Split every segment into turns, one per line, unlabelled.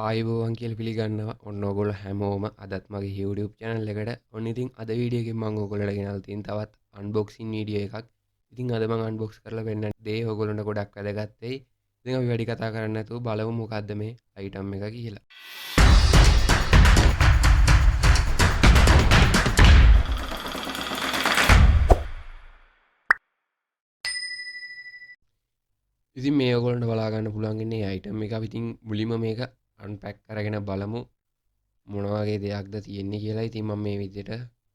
ආයුබෝවන් කියලා පිළිගන්නවා. ඔන්න ඔයගොල්ලෝ හැමෝම අදත් මගේ YouTube channel එකට. ඔන්න ඉතින් අද වීඩියෝ එකෙන් මම ඔයගොල්ලෝට ගෙනල්ලා තියෙන තවත් unboxing වීඩියෝ එකක්. ඉතින් අද මම unbox කරලා පෙන්නන දේ ඔයගොල්ලන්ට ගොඩක් වැදගත් වෙයි. ඉතින් අපි වැඩි කතා කරන්නේ නැතුව බලමු මොකද්ද මේ item එක කියලා. ඉතින් මේ ඔයගොල්ලන්ට බලා ගන්න පුළුවන් ඉන්නේ item එක. අපි ඉතින් මුලින්ම මේක unpack කරගෙන බලමු මොන වගේ දෙයක්ද තියෙන්නේ කියලා. ඉතින් මම මේ විදිහට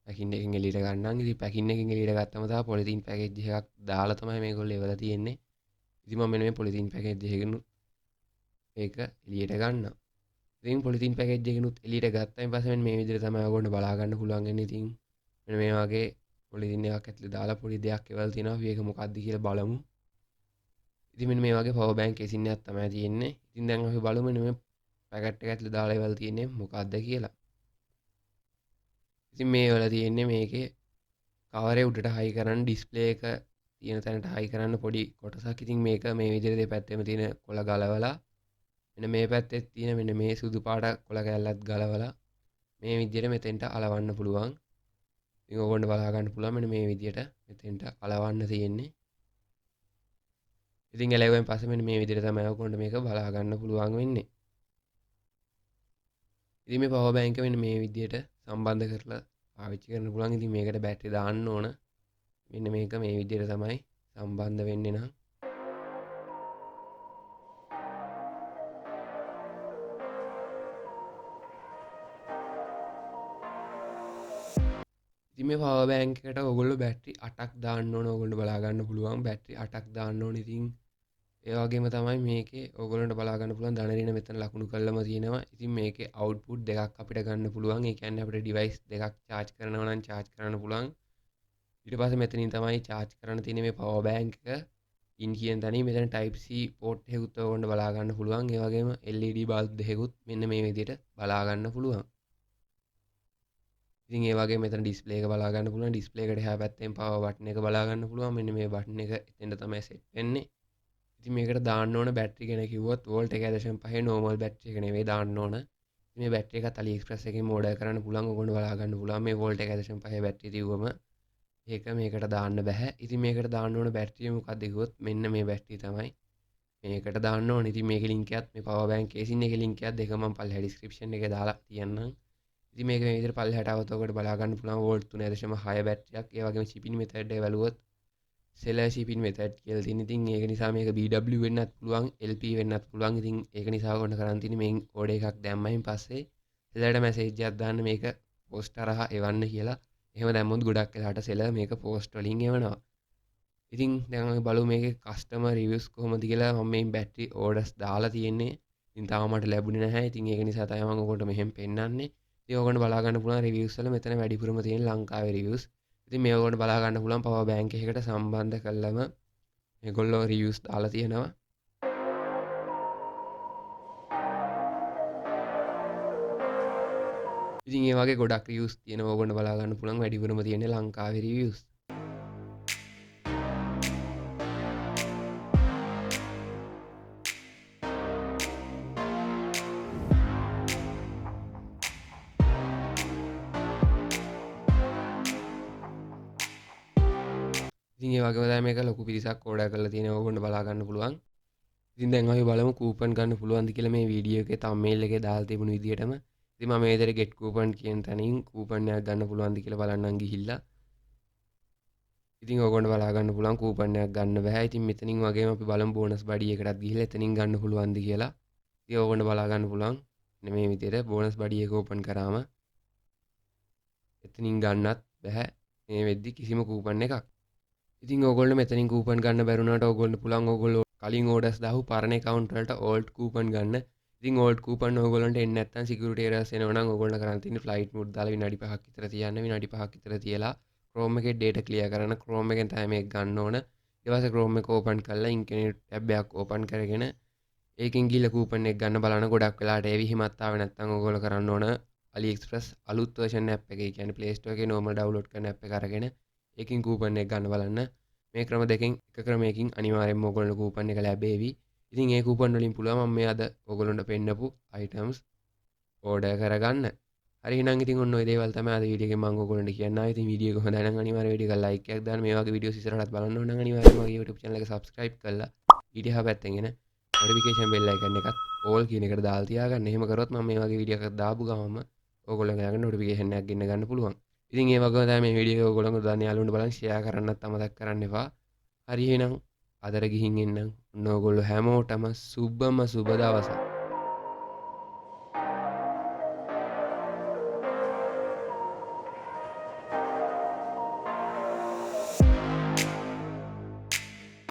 පැකින් එකකින් එළියට ගන්නම්. ඉතින් පැකින් එකකින් එළියට ගත්තම තමයි පොලිතින් පැකේජ් එකක් දාලා තමයි මේගොල්ලෝ එවලා තියෙන්නේ. ඉතින් මම මෙන්න මේ පොලිතින් පැකේජ් එකකින් ඒක එළියට ගන්නවා. ඉතින් පොලිතින් පැකේජ් එකකිනුත් එළියට ගත්තාන් පස්සේ මෙන්න මේ විදිහට තමයි ඔයගොල්ලන්ට බලා ගන්න පුළුවන් වෙන්නේ. ඉතින් මෙන්න මේ වගේ පොලිතින් එකක් ඇතුලේ දාලා පොඩි දෙයක් එවලා තියෙනවා. අපි ඒක මොකක්ද කියලා බලමු. ඉතින් මෙන්න මේ වගේ පවර් බෑන්ක් කේසින් එකක් තමයි තියෙන්නේ. ඉතින් දැන් අපි බලමු මෙන්න මේ පැකට් එක ඇතුලේ දාලා එවලා තියෙන්නේ මොකක්ද කියලා. ඉතින් මේ වල තියෙන්නේ මේකේ කවරේ උඩට හයි කරන්න ඩිස්ප්ලේ එක තියෙන තැනට හයි කරන්න පොඩි කොටසක්. ඉතින් මේක මේ විදිහට දෙපැත්තෙම තියෙන කොළ ගලවලා මෙන්න මේ පැත්තේ තියෙන මෙන්න මේ සුදු පාට කොළ කැල්ලත් ගලවලා මේ විදිහට මෙතෙන්ට අලවන්න පුළුවන්. ඉතින් ඕගොල්ලෝ බලා ගන්න පුළුවන් මෙන්න මේ විදිහට මෙතෙන්ට අලවන්න තියෙන්නේ. ඉතින් එළවෙන් පස්සේ මෙන්න මේ විදිහට තමයි ඔයගොල්ලන්ට මේක බලා ගන්න පුළුවන් වෙන්නේ. ඉතින් මේ පවර් බෑන්ක් එක මෙන්න මේ විදිහට සම්බන්ධ කරලා පාවිච්චි කරන්න පුළුවන්. ඉතින් මේකට බැටරි දාන්න ඕන. මෙන්න මේක මේ විදිහට තමයි සම්බන්ධ වෙන්නේ නම්. ඉතින් මේ පවර් බෑන්ක් එකට ඔයගොල්ලෝ බැටරි 8ක් දාන්න ඕන. ඔයගොල්ලෝ බලා ගන්න පුළුවන් බැටරි 8ක් දාන්න ඕන. ඉතින් ඒ වගේම තමයි මේකේ ඔයගොල්ලන්ට බලා ගන්න පුළුවන් ධනරින මෙතන ලකුණු කළම තියෙනවා. ඉතින් මේකේ අවුට්පුට් දෙකක් අපිට ගන්න පුළුවන්. ඒ කියන්නේ අපිට ඩිවයිස් දෙකක් charge කරනවා නම් charge කරන්න පුළුවන්. ඊට පස්සේ මෙතනින් තමයි charge කරන්න තියෙන්නේ මේ power bank එක. in කියන තැනින් මෙතන type C port එකකුත් ඔයගොල්ලන්ට බලා ගන්න පුළුවන්. ඒ වගේම LED bulb දෙකකුත් මෙන්න මේ විදිහට බලා ගන්න පුළුවන්. ඉතින් ඒ වගේම මෙතන display එක බලා ගන්න පුළුවන්. display එකට එහා පැත්තෙන් power button එක බලා ගන්න පුළුවන්. මෙන්න මේ button එක එතෙන්ට තමයි set වෙන්නේ. ඉතින් මේකට දාන්න ඕන බැටරි ගැන කිව්වොත් වෝල්ට් 1.5 normal බැටරි එක නෙවෙයි දාන්න ඕන. මේ බැටරි එකත් AliExpress එකෙන් order කරන්න පුළුවන්. ඔයගොල්ලෝ බලා ගන්න පුළුවන් මේ වෝල්ට් 1.5 බැටරි තියුවම ඒක මේකට දාන්න බෑ. ඉතින් මේකට දාන්න ඕන බැටරිය මොකක්ද කිව්වොත් මෙන්න මේ බැටරිය තමයි මේකට දාන්න ඕන. ඉතින් මේකේ link එකත් මේ power bank කේසින් එකේ link එකත් දෙක මම පල්ලෙහා description එකේ දාලා තියන්නම්. ඉතින් මේක මේ විදිහට පල්ලෙහාට આવත් ඔකට බලා ගන්න පුළුවන් වෝල්ට් 3.6 බැටරියක්. ඒ වගේම shipping method එක බලුවොත් seller shipping method කියලා තියෙන. ඉතින් ඒක නිසා මේක BW වෙන්නත් පුළුවන්, LP වෙන්නත් පුළුවන්. ඉතින් ඒක නිසා ඔන්න කරන් තියෙන්නේ මේ order එකක් දැම්මයින් පස්සේ sellerට message එකක් දාන්න මේක post හරහා එවන්න කියලා. එහෙම දැම්මොත් ගොඩක් වෙලාට seller මේක post වලින් එවනවා. ඉතින් දැන් අපි බලමු මේකේ customer reviews කොහොමද කියලා. මම මේ battery orders දාලා තියෙන්නේ. ඉතින් තාම මට ලැබුණේ නැහැ. ඉතින් ඒක නිසා තමයි මම ඔයගොල්ලන්ට මෙහෙම පෙන්නන්නේ. ඉතින් ඔයගොල්ලෝ බලා ගන්න පුළුවන් reviews වල මෙතන වැඩිපුරම තියෙන ලංකාවේ reviews. ඉතින් මේ ඔයගොල්ලන්ට බලා ගන්න පුළුවන් power bank එකකට සම්බන්ධ කළාම මේගොල්ලෝ reviews දාලා තියෙනවා. ඉතින් ඒ වගේ ගොඩක් reviews තියෙනවා. ඔයගොල්ලන්ට බලා ගන්න පුළුවන් වැඩිපුරම තියෙන්නේ ලංකාවේ reviews. ඉතින් ඒ වගේම තමයි මේක ලොකු පිරිසක් ඕඩර් කරලා තියෙනවා. ඔයගොල්ලන්ට බලා ගන්න පුළුවන්. ඉතින් දැන් අපි බලමු කූපන් ගන්න පුළුවන්ද කියලා මේ වීඩියෝ එකේ thumbnail එකේ දාලා තිබුණු විදිහටම. ඉතින් මම මේ විදිහට get coupon කියන තැනින් කූපන් එකක් ගන්න පුළුවන්ද කියලා බලන්නම් ගිහිල්ලා. ඉතින් ඔයගොල්ලන්ට බලා ගන්න පුළුවන් කූපන් එකක් ගන්න බෑ. ඉතින් මෙතනින් වගේම අපි බලමු බෝනස් බඩි එකටත් ගිහිල්ලා එතනින් ගන්න පුළුවන්ද කියලා. ඉතින් ඔයගොල්ලන්ට බලා ගන්න පුළුවන් මේ විදිහට බෝනස් බඩි එක ඕපන් කරාම එතනින් ගන්නත් බෑ. මේ වෙද්දි කිසිම කූපන් එකක්. ඉතින් ඔයගොල්ලෝ මෙතනින් කූපන් ගන්න බැරුණාට ඔයගොල්ලන්ට පුළුවන් ඔයගොල්ලෝ කලින් ඕඩර්ස් දාපු පරණ account වලට old කූපන් ගන්න. ඉතින් old කූපන් ඔයගොල්ලන්ට එන්නේ නැත්නම් security errors එනවා නම් ඔයගොල්ලෝ කරන්න තියෙන්නේ flight mode දාලා විනාඩි 5ක් විතර තියන්න. විනාඩි 5ක් විතර තියලා Chrome එකේ data clear කරන Chrome එකෙන් තමයි මේක ගන්න ඕන. ඊට පස්සේ Chrome එක open කරලා internet tab එකක් open කරගෙන ඒකෙන් ගිහලා කූපන් එක ගන්න බලන. ගොඩක් වෙලාට ඒ විහිමත් ආවේ නැත්නම් ඔයගොල්ලෝ කරන්න ඕන AliExpress අලුත් version app එක. ඒ කියන්නේ Play Store එකේ normal download කරන app එක අරගෙන ඒකෙන් කූපන් එක ගන්න බලන්න. මේ ක්‍රම දෙකෙන් එක ක්‍රමයකින් අනිවාර්යෙන්ම ඔයගොල්ලෝ කූපන් එක ලැබෙවි. ඉතින් ඒ කූපන් වලින් පුළුවන් මම මේ අද ඔයගොල්ලන්ට පෙන්නපු අයිටම්ස් ඕඩර් කරගන්න. හරි එහෙනම් ඉතින් ඔන්න ඔය දේවල් තමයි අද වීඩියෝ එකෙන් මම ඔයගොල්ලන්ට කියන්න ආවේ. ඉතින් වීඩියෝ එක හොඳයි නම් අනිවාර්යෙන් වීඩියෝ එක ලයික් එකක් දාන්න. මේ වගේ වීඩියෝස් ඉස්සරහටත් බලන්න ඕන නම් අනිවාර්යෙන් මගේ YouTube channel එක subscribe කරලා ඊට එහා පැත්තෙන් එන notification bell icon එකත් all කියන එකට දාලා තියාගන්න. එහෙම කරොත් මම මේ වගේ වීඩියෝ එකක් දාපු ගමන්ම ඔයගොල්ලන්ගේ ළඟ notification එකක් ගෙන්න ගන්න පුළුවන්. ඉතින් ඒ වගේම තමයි මේ වීඩියෝ එක ඔයගොල්ලන්ට දාන්න යාළුවන්ට බලන්න share කරන්නත් අමතක කරන්න එපා. හරි එහෙනම් අදට ගිහින් එන්නම්. ඔන්න ඔයගොල්ලෝ හැමෝටම සුබම සුබ දවසක්.